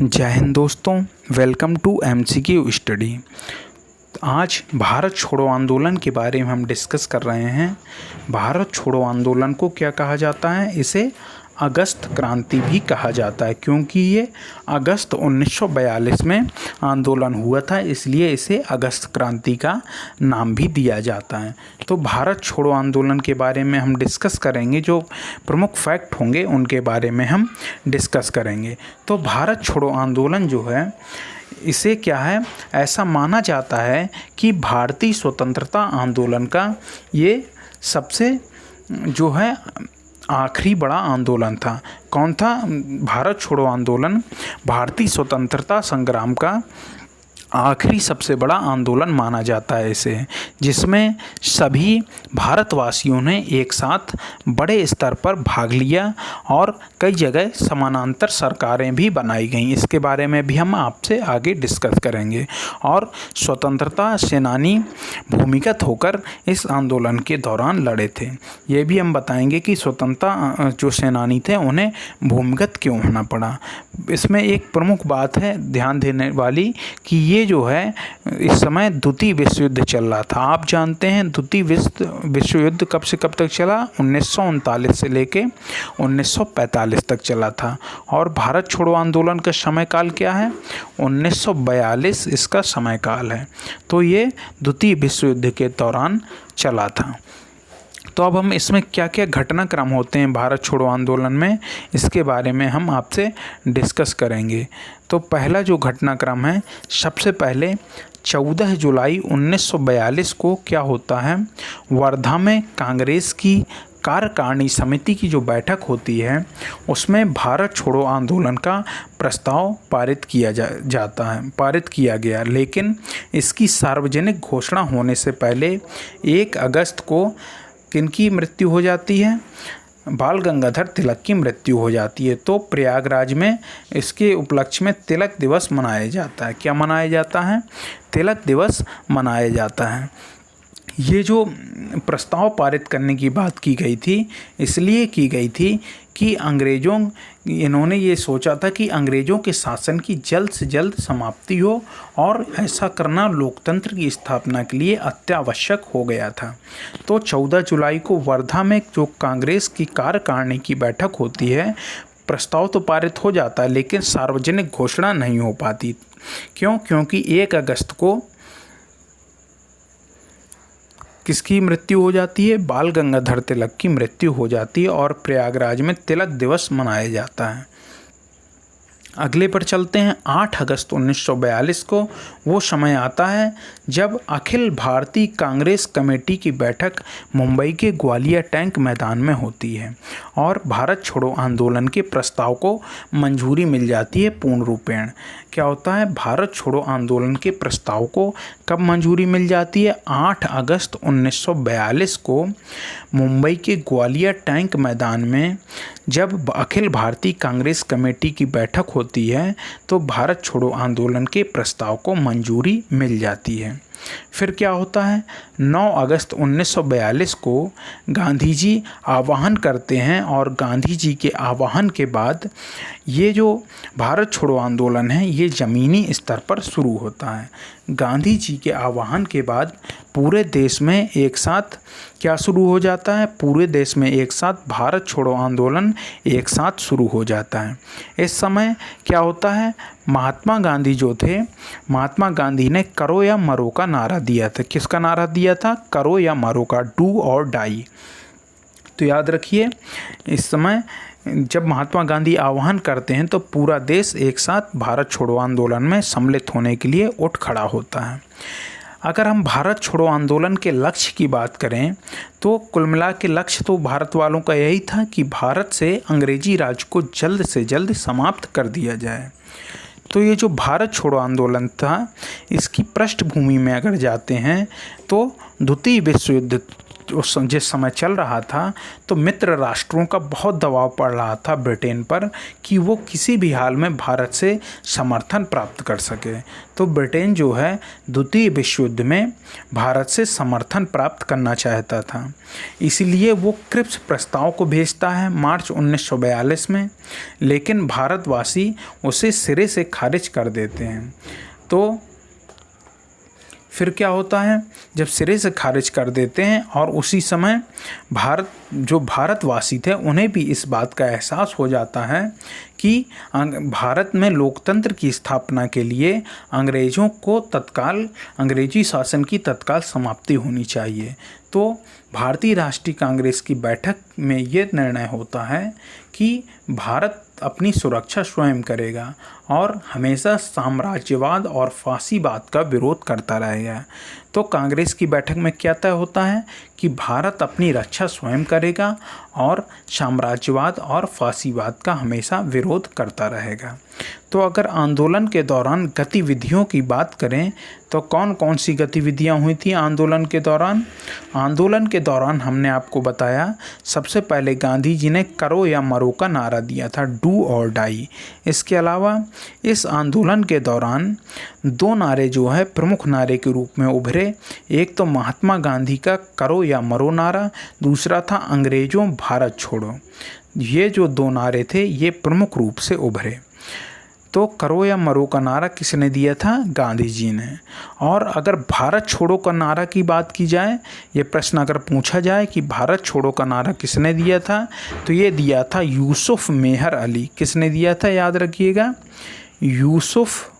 जय हिंद दोस्तों, welcome to MCQ study. आज भारत छोड़ो आंदोलन के बारे में हम डिस्कस कर रहे हैं। भारत छोड़ो आंदोलन को क्या कहा जाता है? इसे अगस्त क्रांति भी कहा जाता है, क्योंकि ये अगस्त 1942 में आंदोलन हुआ था, इसलिए इसे अगस्त क्रांति का नाम भी दिया जाता है। तो भारत छोड़ो आंदोलन के बारे में हम डिस्कस करेंगे, जो प्रमुख फैक्ट होंगे उनके बारे में हम डिस्कस करेंगे। तो भारत छोड़ो आंदोलन जो है, इसे क्या है, ऐसा माना जाता है कि भारतीय स्वतंत्रता आंदोलन का ये सबसे जो है आखिरी बड़ा आंदोलन था। कौन था? भारत छोड़ो आंदोलन भारतीय स्वतंत्रता संग्राम का आखिरी सबसे बड़ा आंदोलन माना जाता है इसे, जिसमें सभी भारतवासियों ने एक साथ बड़े स्तर पर भाग लिया और कई जगह समानांतर सरकारें भी बनाई गईं। इसके बारे में भी हम आपसे आगे डिस्कस करेंगे। और स्वतंत्रता सेनानी भूमिगत होकर इस आंदोलन के दौरान लड़े थे। ये भी हम बताएंगे कि स्वतंत्रता जो सेनानी थे उन्हें भूमिगत क्यों होना पड़ा। इसमें एक प्रमुख बात है ध्यान देने वाली कि ये जो है इस समय द्वितीय विश्व युद्ध चल रहा था। आप जानते हैं द्वितीय विश्व युद्ध कब से कब तक चला? 1939 से लेके 1945 तक चला था। और भारत छोड़ो आंदोलन का समय काल क्या है? 1942 इसका समय काल है। तो ये द्वितीय विश्व युद्ध के दौरान चला था। तो अब हम इसमें क्या क्या घटनाक्रम होते हैं भारत छोड़ो आंदोलन में, इसके बारे में हम आपसे डिस्कस करेंगे। तो पहला जो घटनाक्रम है, सबसे पहले 14 जुलाई 1942 को क्या होता है, वर्धा में कांग्रेस की कार्यकारिणी समिति की जो बैठक होती है, उसमें भारत छोड़ो आंदोलन का प्रस्ताव पारित किया गया। लेकिन इसकी सार्वजनिक घोषणा होने से पहले 1 अगस्त को किनकी मृत्यु हो जाती है? बाल गंगाधर तिलक की मृत्यु हो जाती है। तो प्रयागराज में इसके उपलक्ष्य में तिलक दिवस मनाया जाता है। क्या मनाया जाता है? तिलक दिवस मनाया जाता है। ये जो प्रस्ताव पारित करने की बात की गई थी, इसलिए की गई थी कि इन्होंने ये सोचा था कि अंग्रेज़ों के शासन की जल्द से जल्द समाप्ति हो, और ऐसा करना लोकतंत्र की स्थापना के लिए अत्यावश्यक हो गया था। तो 14 जुलाई को वर्धा में जो कांग्रेस की कार्यकारिणी की बैठक होती है, प्रस्ताव तो पारित हो जाता है, लेकिन सार्वजनिक घोषणा नहीं हो पाती। क्यों? क्योंकि 1 अगस्त को किसकी मृत्यु हो जाती है? बाल गंगाधर तिलक की मृत्यु हो जाती है, और प्रयागराज में तिलक दिवस मनाया जाता है। अगले पर चलते हैं। 8 अगस्त 1942 को वो समय आता है जब अखिल भारतीय कांग्रेस कमेटी की बैठक मुंबई के ग्वालियर टैंक मैदान में होती है, और भारत छोड़ो आंदोलन के प्रस्ताव को मंजूरी मिल जाती है पूर्ण रूपेण। क्या होता है? भारत छोड़ो आंदोलन के प्रस्ताव को कब मंजूरी मिल जाती है? 8 अगस्त 1942 को मुंबई के ग्वालियर टैंक मैदान में जब अखिल भारतीय कांग्रेस कमेटी की बैठक होती है, तो भारत छोड़ो आंदोलन के प्रस्ताव को मंजूरी मिल जाती है। फिर क्या होता है? 9 अगस्त 1942 को गांधी जी आह्वान करते हैं, और गांधी जी के आह्वान के बाद ये जो भारत छोड़ो आंदोलन है, ये ज़मीनी स्तर पर शुरू होता है। गांधी जी के आह्वान के बाद पूरे देश में एक साथ क्या शुरू हो जाता है? पूरे देश में एक साथ भारत छोड़ो आंदोलन एक साथ शुरू हो जाता है। इस समय क्या होता है? महात्मा गांधी जो थे, महात्मा गांधी ने करो या मरो का नारा दिया था। किसका नारा दिया था? करो या मरो का, डू और डाई। तो याद रखिए, इस समय जब महात्मा गांधी आह्वान करते हैं, तो पूरा देश एक साथ भारत छोड़ो आंदोलन में सम्मिलित होने के लिए उठ खड़ा होता है। अगर हम भारत छोड़ो आंदोलन के लक्ष्य की बात करें, तो कुल मिला के लक्ष्य तो भारत वालों का यही था कि भारत से अंग्रेजी राज को जल्द से जल्द समाप्त कर दिया जाए। तो ये जो भारत छोड़ो आंदोलन था, इसकी पृष्ठभूमि में अगर जाते हैं, तो द्वितीय विश्व युद्ध जिस समय चल रहा था तो मित्र राष्ट्रों का बहुत दबाव पड़ रहा था ब्रिटेन पर कि वो किसी भी हाल में भारत से समर्थन प्राप्त कर सके। तो ब्रिटेन जो है द्वितीय विश्व युद्ध में भारत से समर्थन प्राप्त करना चाहता था, इसीलिए वो क्रिप्स प्रस्ताव को भेजता है मार्च 1942 में, लेकिन भारतवासी उसे सिरे से खारिज कर देते हैं। तो फिर क्या होता है, जब सिरे से खारिज कर देते हैं और उसी समय भारतवासी थे उन्हें भी इस बात का एहसास हो जाता है कि भारत में लोकतंत्र की स्थापना के लिए अंग्रेजी शासन की तत्काल समाप्ति होनी चाहिए। तो भारतीय राष्ट्रीय कांग्रेस की बैठक में ये निर्णय होता है कि भारत अपनी सुरक्षा स्वयं करेगा और हमेशा साम्राज्यवाद और फासीवाद का विरोध करता रहेगा। तो कांग्रेस की बैठक में क्या तय होता है कि भारत अपनी रक्षा स्वयं करेगा और साम्राज्यवाद और फासीवाद का हमेशा विरोध करता रहेगा। तो अगर आंदोलन के दौरान गतिविधियों की बात करें तो कौन कौन सी गतिविधियां हुई थी आंदोलन के दौरान? आंदोलन के दौरान हमने आपको बताया, सबसे पहले गांधी जी ने करो या मरो का नारा दिया था, डू और डाई। इसके अलावा इस आंदोलन के दौरान दो नारे जो है प्रमुख नारे के रूप में उभरे। एक तो महात्मा गांधी का करो या मरो नारा, दूसरा था अंग्रेजों भारत छोड़ो। ये जो दो नारे थे ये प्रमुख रूप से उभरे। तो करो या मरो का नारा किसने दिया था? गांधी जी ने। और अगर भारत छोड़ो का नारा की बात की जाए, ये प्रश्न अगर पूछा जाए कि भारत छोड़ो का नारा किसने दिया था, तो ये दिया था यूसुफ मेहर अली। किसने दिया था? याद रखिएगा, यूसुफ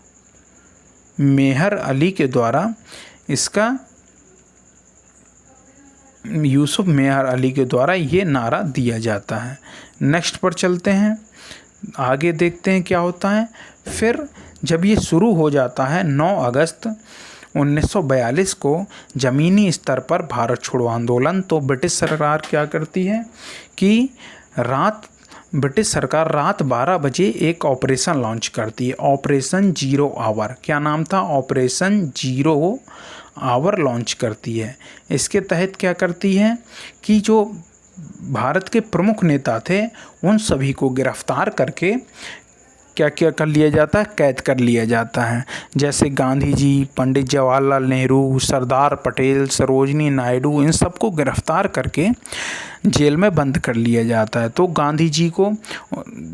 मेहर अली के द्वारा ये नारा दिया जाता है। नेक्स्ट पर चलते हैं, आगे देखते हैं क्या होता है। फिर जब ये शुरू हो जाता है 9 अगस्त 1942 को ज़मीनी स्तर पर भारत छोड़ो आंदोलन, तो ब्रिटिश सरकार क्या करती है कि ब्रिटिश सरकार रात 12 बजे एक ऑपरेशन लॉन्च करती है, ऑपरेशन जीरो आवर। क्या नाम था? ऑपरेशन जीरो आवर लॉन्च करती है। इसके तहत क्या करती है कि जो भारत के प्रमुख नेता थे उन सभी को गिरफ्तार करके क्या क्या कर लिया जाता है? कैद कर लिया जाता है। जैसे गांधी जी, पंडित जवाहरलाल नेहरू, सरदार पटेल, सरोजनी नायडू, इन सबको गिरफ्तार करके जेल में बंद कर लिया जाता है। तो गांधी जी को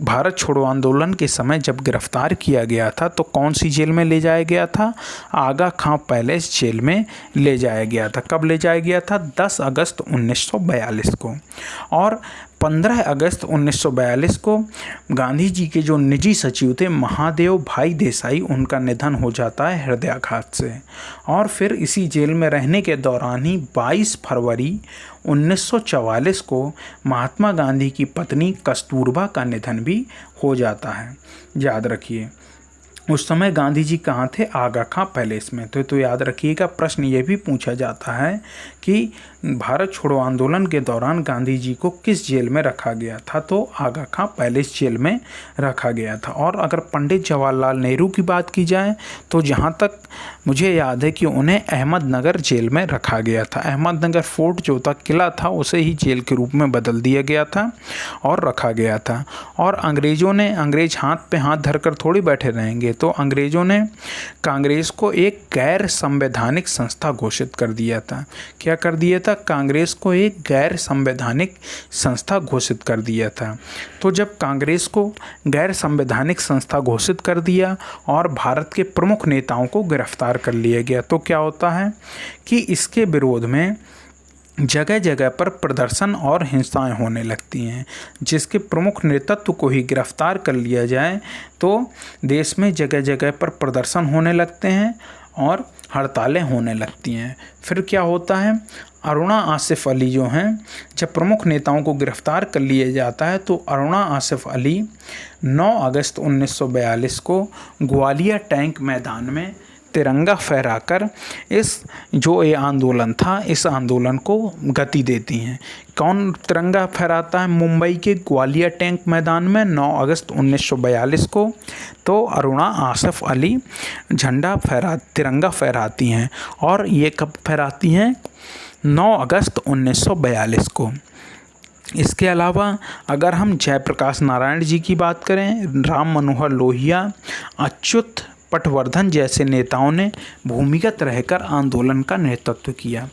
भारत छोड़ो आंदोलन के समय जब गिरफ्तार किया गया था तो कौन सी जेल में ले जाया गया था? आगा खां पैलेस जेल में ले जाया गया था। कब ले जाया गया था? 10 अगस्त 1942 को। और 15 अगस्त 1942 को गांधी जी के जो निजी सचिव थे महादेव भाई देसाई, उनका निधन हो जाता है हृदयाघात से। और फिर इसी जेल में रहने के दौरान ही 22 फरवरी 1944 को महात्मा गांधी की पत्नी कस्तूरबा का निधन भी हो जाता है। याद रखिए, उस समय गांधी जी कहाँ थे? आगा खां पैलेस में। तो याद रखिएगा, प्रश्न ये भी पूछा जाता है कि भारत छोड़ो आंदोलन के दौरान गांधी जी को किस जेल में रखा गया था? तो आगा खां पैलेस जेल में रखा गया था। और अगर पंडित जवाहरलाल नेहरू की बात की जाए तो जहाँ तक मुझे याद है कि उन्हें अहमदनगर जेल में रखा गया था। अहमदनगर फोर्ट जो था, किला था, उसे ही जेल के रूप में बदल दिया गया था और रखा गया था। और अंग्रेज हाथ पे हाथ धरकर थोड़ी बैठे रहेंगे, तो अंग्रेज़ों ने कांग्रेस को एक गैर संवैधानिक संस्था घोषित कर दिया था। क्या कर दिया था? कांग्रेस को एक गैर संवैधानिक संस्था घोषित कर दिया था। तो जब कांग्रेस को गैर संवैधानिक संस्था घोषित कर दिया और भारत के प्रमुख नेताओं को गिरफ्तार कर लिया गया, तो क्या होता है कि इसके विरोध में जगह जगह पर प्रदर्शन और हिंसाएं होने लगती हैं। जिसके प्रमुख नेतृत्व को ही गिरफ्तार कर लिया जाए तो देश में जगह जगह पर प्रदर्शन होने लगते हैं और हड़तालें होने लगती हैं। फिर क्या होता है, अरुणा आसिफ अली जो हैं, जब प्रमुख नेताओं को गिरफ्तार कर लिया जाता है तो अरुणा आसिफ अली 9 अगस्त 1942 को ग्वालियर टैंक मैदान में तिरंगा फहराकर ये आंदोलन था, इस आंदोलन को गति देती हैं। कौन तिरंगा फहराता है मुंबई के ग्वालियर टैंक मैदान में 9 अगस्त 1942 को? तो अरुणा आसिफ अली तिरंगा फहराती हैं। और ये कब फहराती हैं? 9 अगस्त 1942 को। इसके अलावा अगर हम जयप्रकाश नारायण जी की बात करें, राम मनोहर लोहिया, अच्युत पटवर्धन जैसे नेताओं ने भूमिगत रहकर आंदोलन का नेतृत्व किया।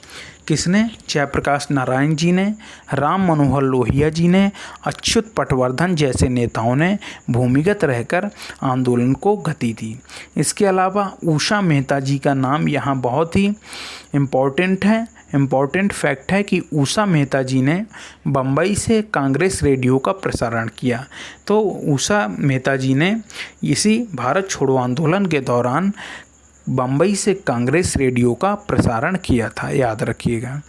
किसने? जयप्रकाश नारायण जी ने, राम मनोहर लोहिया जी ने, अच्युत पटवर्धन जैसे नेताओं ने भूमिगत रहकर आंदोलन को गति दी। इसके अलावा उषा मेहता जी का नाम यहाँ बहुत ही इम्पॉर्टेंट फैक्ट है कि उषा मेहता जी ने बम्बई से कांग्रेस रेडियो का प्रसारण किया। तो उषा मेहता जी ने इसी भारत छोड़ो आंदोलन के दौरान बम्बई से कांग्रेस रेडियो का प्रसारण किया था, याद रखिएगा।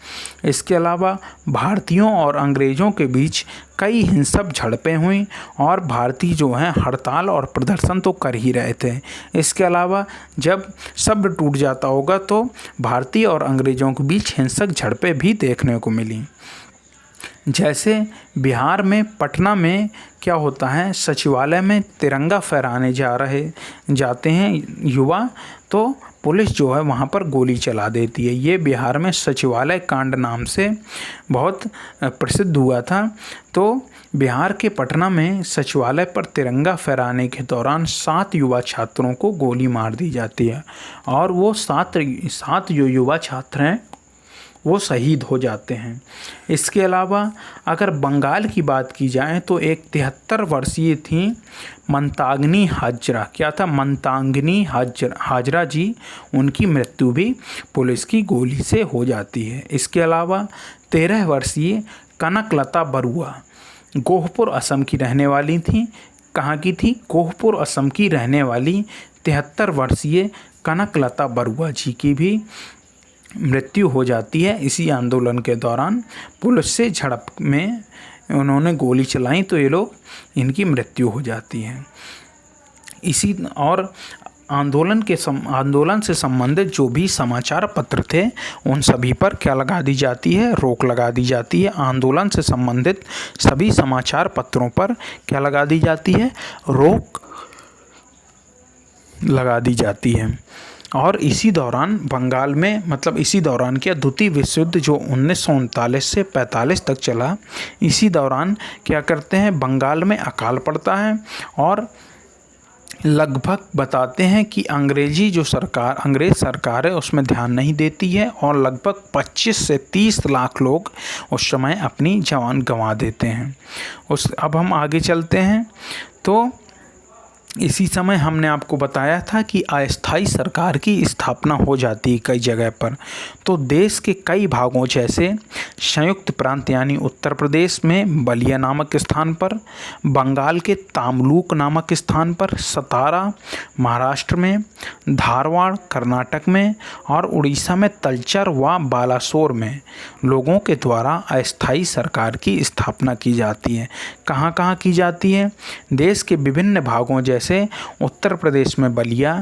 इसके अलावा भारतीयों और अंग्रेज़ों के बीच कई हिंसक झड़पें हुई और भारतीय जो हैं हड़ताल और प्रदर्शन तो कर ही रहे थे। इसके अलावा जब सब्र टूट जाता होगा तो भारतीय और अंग्रेज़ों के बीच हिंसक झड़पें भी देखने को मिली। जैसे बिहार में पटना में क्या होता है, सचिवालय में तिरंगा फहराने जाते हैं युवा, तो पुलिस जो है वहाँ पर गोली चला देती है। ये बिहार में सचिवालय कांड नाम से बहुत प्रसिद्ध हुआ था। तो बिहार के पटना में सचिवालय पर तिरंगा फहराने के दौरान 7 युवा छात्रों को गोली मार दी जाती है और वो सात जो युवा छात्र हैं वो शहीद हो जाते हैं। इसके अलावा अगर बंगाल की बात की जाए तो एक 73 वर्षीय थी मंताग्नी हाजरा। क्या था? मंताग्नी हाजरा जी, उनकी मृत्यु भी पुलिस की गोली से हो जाती है। इसके अलावा 13 वर्षीय कनकलता बरुआ गोहपुर असम की रहने वाली थी। कहाँ की थी? गोहपुर असम की रहने वाली 73 वर्षीय कनकलता बरुआ जी की भी मृत्यु हो जाती है इसी आंदोलन के दौरान। पुलिस से झड़प में उन्होंने गोली चलाई तो इनकी मृत्यु हो जाती है। इसी और आंदोलन से संबंधित जो भी समाचार पत्र थे उन सभी पर क्या लगा दी जाती है? रोक लगा दी जाती है। आंदोलन से संबंधित सभी समाचार पत्रों पर क्या लगा दी जाती है? रोक लगा दी जाती है। और इसी दौरान बंगाल में इसी दौरान क्या द्वितीय विश्व युद्ध जो 1939 से 45 तक चला, इसी दौरान क्या करते हैं, बंगाल में अकाल पड़ता है और लगभग बताते हैं कि अंग्रेज़ सरकार है उसमें ध्यान नहीं देती है और लगभग 25 से 30 लाख लोग उस समय अपनी जान गंवा देते हैं। अब हम आगे चलते हैं तो इसी समय हमने आपको बताया था कि अस्थायी सरकार की स्थापना हो जाती है कई जगह पर। तो देश के कई भागों जैसे संयुक्त प्रांत यानी उत्तर प्रदेश में बलिया नामक स्थान पर, बंगाल के तामलुक नामक स्थान पर, सतारा महाराष्ट्र में, धारवाड़ कर्नाटक में और उड़ीसा में तलचर व बालासोर में लोगों के द्वारा अस्थायी सरकार की स्थापना की जाती है। कहाँ कहाँ की जाती है? देश के विभिन्न भागों जैसे उत्तर प्रदेश में बलिया,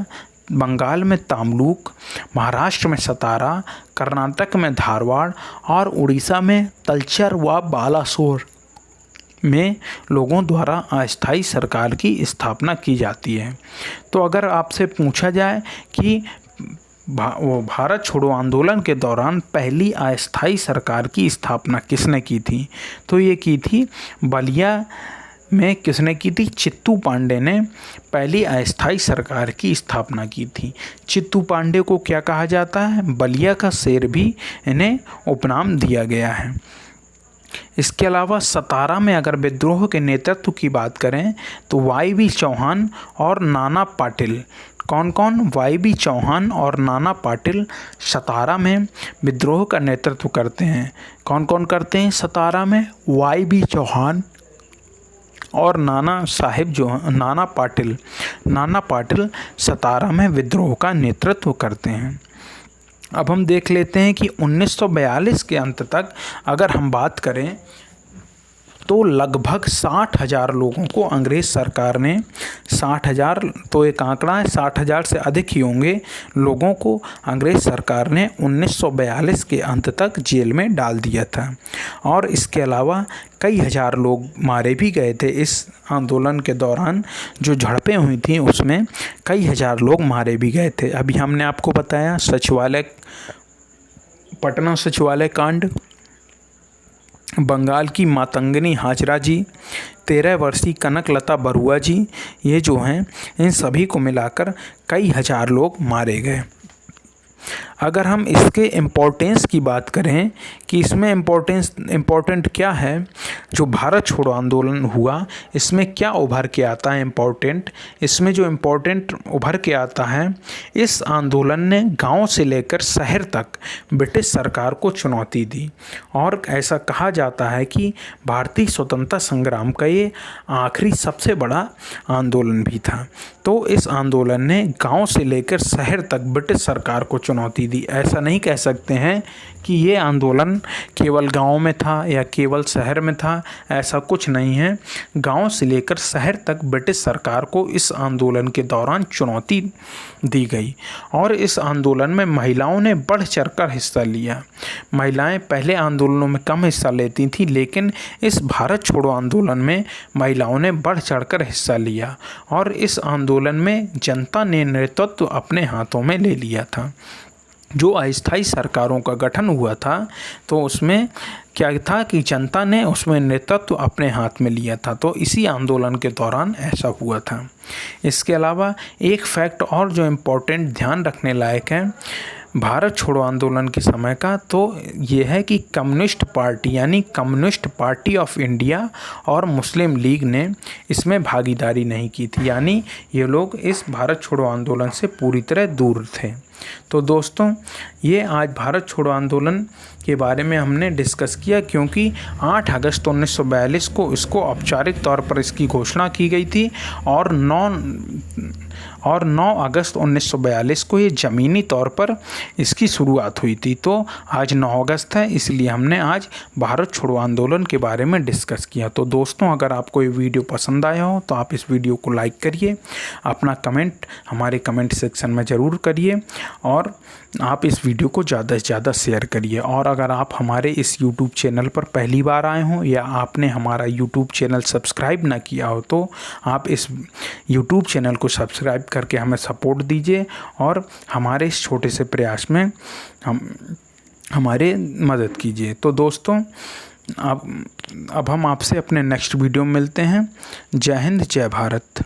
बंगाल में तामलुक, महाराष्ट्र में सतारा, कर्नाटक में धारवाड़ और उड़ीसा में तलचर व बालासोर में लोगों द्वारा अस्थायी सरकार की स्थापना की जाती है। तो अगर आपसे पूछा जाए कि भारत छोड़ो आंदोलन के दौरान पहली अस्थायी सरकार की स्थापना किसने की थी, तो ये की थी बलिया में। किसने की थी? चित्तू पांडे ने पहली अस्थायी सरकार की स्थापना की थी। चित्तू पांडे को क्या कहा जाता है? बलिया का शेर भी इन्हें उपनाम दिया गया है। इसके अलावा सतारा में अगर विद्रोह के नेतृत्व की बात करें तो वाई.बी. चौहान और नाना पाटिल। कौन कौन? वाई.बी. चौहान और नाना पाटिल सतारा में विद्रोह का नेतृत्व करते हैं। कौन कौन करते हैं सतारा में? वाई.बी. चौहान और नाना पाटिल सतारा में विद्रोह का नेतृत्व करते हैं। अब हम देख लेते हैं कि 1942 के अंत तक अगर हम बात करें तो लगभग 60,000 लोगों को अंग्रेज़ सरकार ने 60,000 तो एक आंकड़ा है, 60,000 से अधिक ही होंगे लोगों को अंग्रेज़ सरकार ने 1942 के अंत तक जेल में डाल दिया था। और इसके अलावा कई हज़ार लोग मारे भी गए थे। इस आंदोलन के दौरान जो झड़पें हुई थी उसमें कई हज़ार लोग मारे भी गए थे। अभी हमने आपको बताया सचिवालय पटना सचिवालय कांड, बंगाल की मातंगनी हाजरा जी, 13 वर्षीय कनकलता बरुआ जी, ये जो हैं इन सभी को मिलाकर कई हज़ार लोग मारे गए। अगर हम इसके इम्पोर्टेंस की बात करें कि इसमें इम्पोर्टेंट क्या है, जो भारत छोड़ो आंदोलन हुआ इसमें क्या उभर के आता है इम्पोर्टेंट, इसमें जो इम्पोर्टेंट उभर के आता है, इस आंदोलन ने गांव से लेकर शहर तक ब्रिटिश सरकार को चुनौती दी और ऐसा कहा जाता है कि भारतीय स्वतंत्रता संग्राम का ये आखिरी सबसे बड़ा आंदोलन भी था। तो इस आंदोलन ने गांव से लेकर शहर तक ब्रिटिश सरकार को चुनौती दी। ऐसा नहीं कह सकते हैं कि ये आंदोलन केवल गांव में था या केवल शहर में था, ऐसा कुछ नहीं है। गांव से लेकर शहर तक ब्रिटिश सरकार को इस आंदोलन के दौरान चुनौती दी गई और इस आंदोलन में महिलाओं ने बढ़ चढ़कर हिस्सा लिया। महिलाएं पहले आंदोलनों में कम हिस्सा लेती थीं, लेकिन इस भारत छोड़ो आंदोलन में महिलाओं ने बढ़ चढ़कर हिस्सा लिया और इस आंदोलन में जनता ने नेतृत्व अपने हाथों में ले लिया था। जो अस्थायी सरकारों का गठन हुआ था तो उसमें क्या था कि जनता ने उसमें नेतृत्व अपने हाथ में लिया था, तो इसी आंदोलन के दौरान ऐसा हुआ था। इसके अलावा एक फैक्ट और जो इम्पोर्टेंट ध्यान रखने लायक है भारत छोड़ो आंदोलन के समय का, तो ये है कि कम्युनिस्ट पार्टी यानी कम्युनिस्ट पार्टी ऑफ इंडिया और मुस्लिम लीग ने इसमें भागीदारी नहीं की थी, यानी ये लोग इस भारत छोड़ो आंदोलन से पूरी तरह दूर थे। तो दोस्तों, ये आज भारत छोड़ो आंदोलन के बारे में हमने डिस्कस किया, क्योंकि 8 अगस्त 1942 को इसको औपचारिक तौर पर इसकी घोषणा की गई थी और 9 अगस्त 1942 को ये ज़मीनी तौर पर इसकी शुरुआत हुई थी। तो आज 9 अगस्त है, इसलिए हमने आज भारत छोड़ो आंदोलन के बारे में डिस्कस किया। तो दोस्तों, अगर आपको ये वीडियो पसंद आया हो तो आप इस वीडियो को लाइक करिए, अपना कमेंट हमारे कमेंट सेक्शन में ज़रूर करिए और आप इस वीडियो को ज़्यादा से ज़्यादा शेयर करिए। और अगर आप हमारे इस YouTube चैनल पर पहली बार आए हों या आपने हमारा YouTube चैनल सब्सक्राइब ना किया हो तो आप इस YouTube चैनल को सब्सक्राइब करके हमें सपोर्ट दीजिए और हमारे इस छोटे से प्रयास में हमारे मदद कीजिए। तो दोस्तों, अब हम आपसे अपने नेक्स्ट वीडियो में मिलते हैं। जय हिंद, जय भारत।